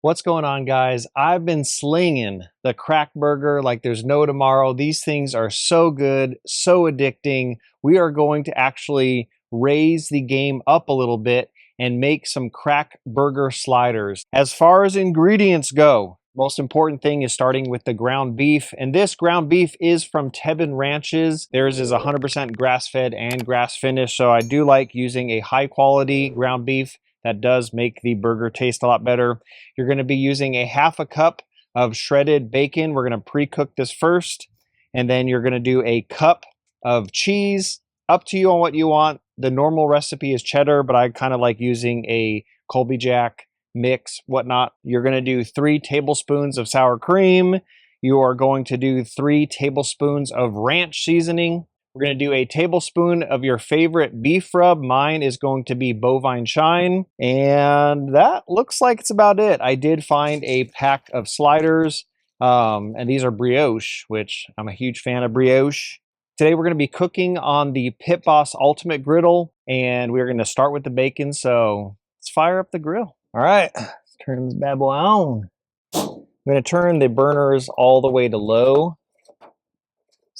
What's going on, guys? I've been slinging the crack burger like there's no tomorrow. These things are so good, so addicting. We are going to actually raise the game up a little bit and make some crack burger sliders. As far as ingredients go, most important thing is starting with the ground beef. And this ground beef is from Tebben Ranches. Theirs is 100% grass-fed and grass-finished. So I do like using a high quality ground beef. That does make the burger taste a lot better. You're going to be using a half a cup of shredded bacon. We're going to pre-cook this first. And then you're going to do a cup of cheese. Up to you on what you want. The normal recipe is cheddar, but I kind of like using a Colby Jack mix, whatnot. You're going to do 3 tablespoons of sour cream. You are going to do 3 tablespoons of ranch seasoning. We're going to do a tablespoon of your favorite beef rub. Mine is going to be bovine chine. And that looks like it's about it. I did find a pack of sliders. And these are brioche, which I'm a huge fan of brioche. Today we're going to be cooking on the Pit Boss Ultimate Griddle. And we're going to start with the bacon. So let's fire up the grill. All right, let's turn this bad boy on. I'm going to turn the burners all the way to low.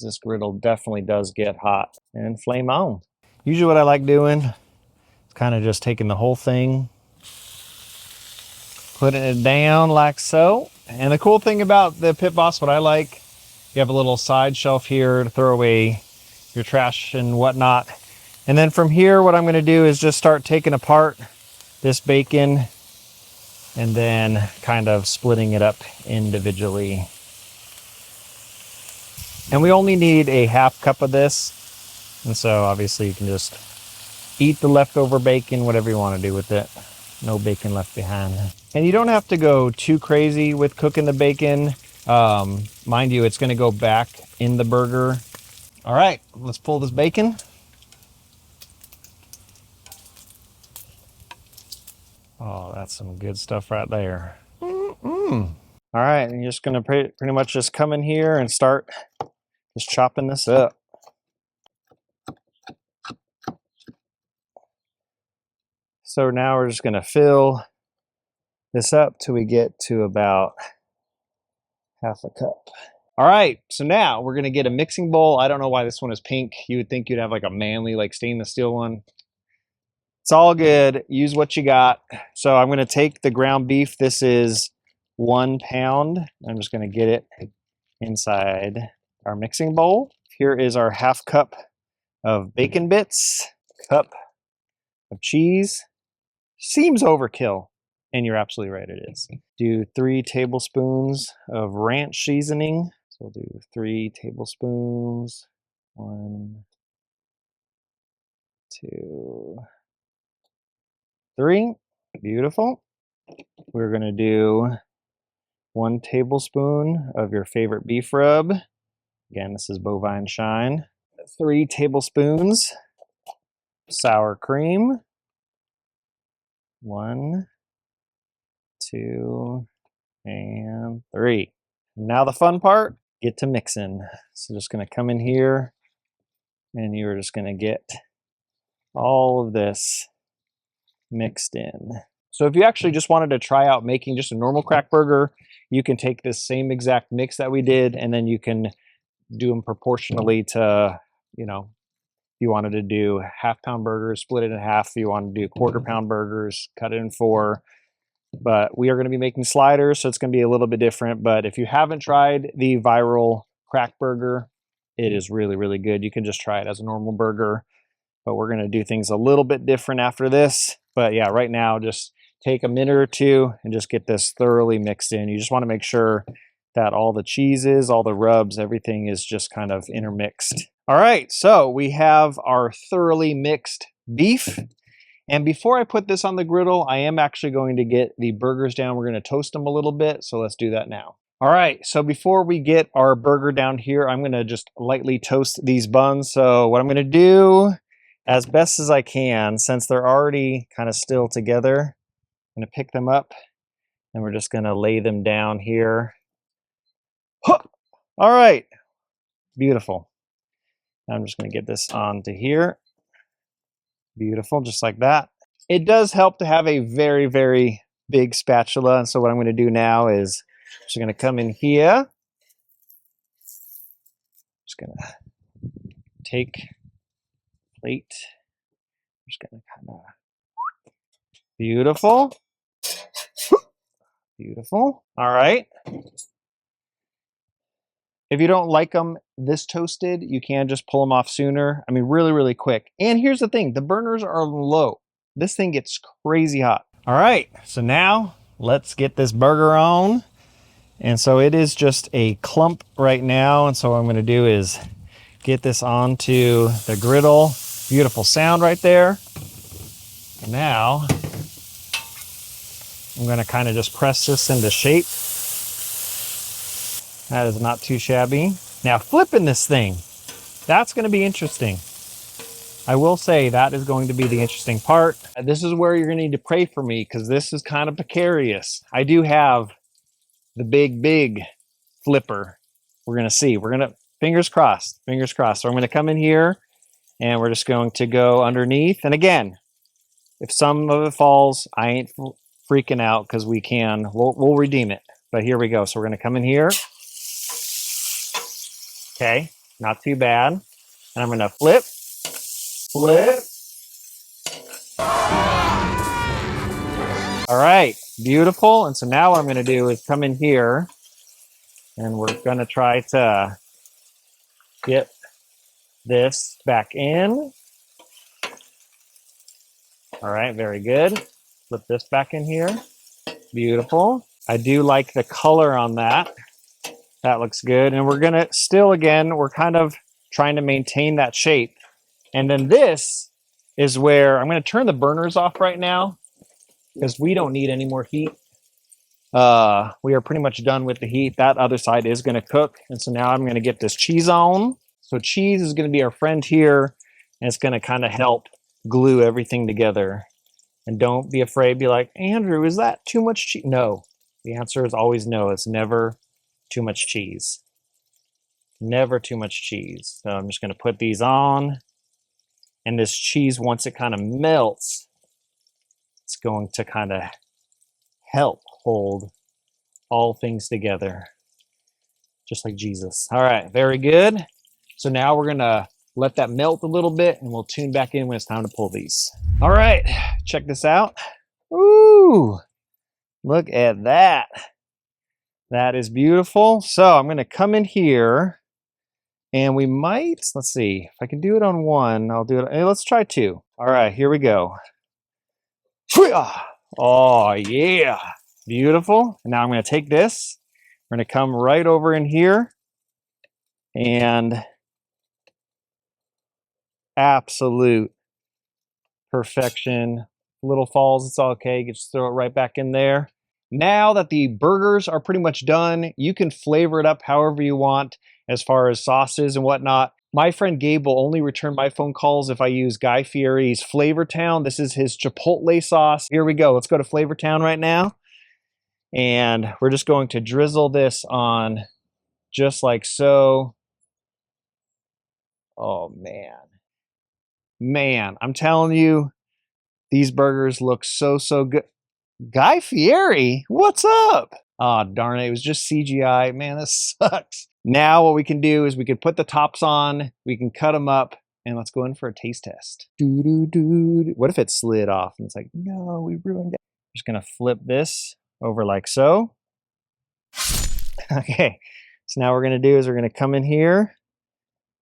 This griddle definitely does get hot. And flame on. Usually what I like doing is kind of just taking the whole thing, putting it down like so. And the cool thing about the Pit Boss, what I like, you have a little side shelf here to throw away your trash and whatnot. And then from here, what I'm going to do is just start taking apart this bacon and then kind of splitting it up individually. And we only need a half cup of this. And so obviously you can just eat the leftover bacon, whatever you want to do with it. No bacon left behind. And you don't have to go too crazy with cooking the bacon. Mind you, it's going to go back in the burger. All right, let's pull this bacon. Oh, that's some good stuff right there. All right, and you're just going to pretty much just come in here and start just chopping this up. So now we're just going to fill this up till we get to about half a cup. All right, so now we're going to get a mixing bowl. I don't know why this one is pink. You would think you'd have like a manly, like stainless steel one. It's all good. Use what you got. So I'm going to take the ground beef. This is 1 pound. I'm just going to get it inside our mixing bowl. Here is our half cup of bacon bits, cup of cheese. Seems overkill, and you're absolutely right, it is. Do 3 tablespoons of ranch seasoning. So we'll do 3 tablespoons. 1, 2, 3. Beautiful. We're going to do 1 tablespoon of your favorite beef rub. Again, this is bovine chine. 3 tablespoons sour cream. 1, 2, and 3. Now the fun part, get to mixing. So just going to come in here and you're just going to get all of this mixed in. So if you actually just wanted to try out making just a normal crack burger, you can take this same exact mix that we did and then you can do them proportionally to, you know, if you wanted to do half-pound burgers, split it in half. If you want to do quarter-pound burgers, cut it in 4. But we are going to be making sliders, so it's going to be a little bit different. But if you haven't tried the viral crack burger, it is really, really good. You can just try it as a normal burger. But we're going to do things a little bit different after this. But yeah, right now, just take a minute or two and just get this thoroughly mixed in. You just want to make sure that all the cheeses, all the rubs, everything is just kind of intermixed. All right, so we have our thoroughly mixed beef. And before I put this on the griddle, I am actually going to get the burgers down. We're going to toast them a little bit, so let's do that now. All right, so before we get our burger down here, I'm going to just lightly toast these buns. So what I'm going to do, as best as I can, since they're already kind of still together, I'm going to pick them up, and we're just going to lay them down here. All right, beautiful. I'm just going to get this onto here. Beautiful, just like that. It does help to have a very, very big spatula. And so what I'm going to do now is just going to come in here. Just going to take plate. Just going to kind of beautiful. Beautiful. All right. If you don't like them this toasted, you can just pull them off sooner. I mean, really, really quick. And here's the thing, the burners are low. This thing gets crazy hot. All right, so now let's get this burger on. And so it is just a clump right now. And so what I'm gonna do is get this onto the griddle. Beautiful sound right there. And now I'm gonna kind of just press this into shape. That is not too shabby. Now flipping this thing, that's gonna be interesting. I will say that is going to be the interesting part. This is where you're gonna need to pray for me because this is kind of precarious. I do have the big flipper. We're gonna see, fingers crossed, fingers crossed. So I'm gonna come in here and we're just going to go underneath. And again, if some of it falls, I ain't freaking out because we'll redeem it. But here we go. So we're gonna come in here. Okay, not too bad. And I'm gonna flip. All right, beautiful. And so now what I'm gonna do is come in here and we're gonna try to get this back in. All right, very good. Flip this back in here. Beautiful. I do like the color on that. That looks good. And we're gonna still, again, we're kind of trying to maintain that shape. And then this is where I'm gonna turn the burners off right now because we don't need any more heat. We are pretty much done with the heat. That other side is gonna cook. And so now I'm gonna get this cheese on. So cheese is gonna be our friend here and it's gonna kind of help glue everything together. And don't be afraid, be like, Andrew, is that too much cheese? No, the answer is always no. It's never too much cheese. Never too much cheese. So I'm just gonna put these on. And this cheese, once it kind of melts, it's going to kind of help hold all things together, just like Jesus. All right, very good. So now we're gonna let that melt a little bit and we'll tune back in when it's time to pull these. All right, check this out. Ooh, look at that. That is beautiful. So I'm gonna come in here and we might, let's see, if I can do it on one, I'll do it. Hey, let's try two. All right, here we go. Oh yeah, beautiful. And now I'm gonna take this, we're gonna come right over in here and absolute perfection. Little falls, it's all okay. Just throw it right back in there. Now that the burgers are pretty much done, you can flavor it up however you want as far as sauces and whatnot. My friend Gabe will only return my phone calls if I use Guy Fieri's Flavortown. This is his Chipotle sauce. Here we go. Let's go to Flavortown right now. And we're just going to drizzle this on just like so. Oh, man. Man, I'm telling you, these burgers look so good. Guy Fieri, what's up? Oh, darn it, it was just CGI. Man, this sucks. Now what we can do is we can put the tops on, we can cut them up, and let's go in for a taste test. What if it slid off? And it's like, no, we ruined it. Just gonna flip this over like so. Okay, so now what we're gonna do is we're gonna come in here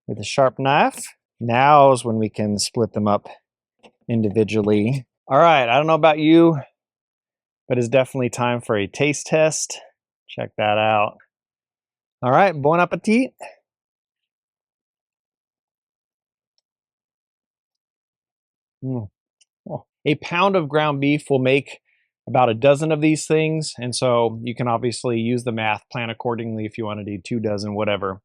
with a sharp knife. Now is when we can split them up individually. All right, I don't know about you, but it's definitely time for a taste test. Check that out. All right, bon appetit. Oh. A pound of ground beef will make about a dozen of these things, and so you can obviously use the math, plan accordingly if you want to do 2 dozen, whatever.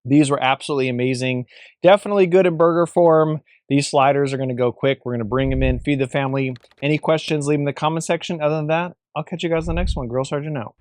These were absolutely amazing. Definitely good in burger form. These sliders are going to go quick. We're going to bring them in, feed the family. Any questions, leave them in the comment section. Other than that, I'll catch you guys in the next one. Grill Sergeant out.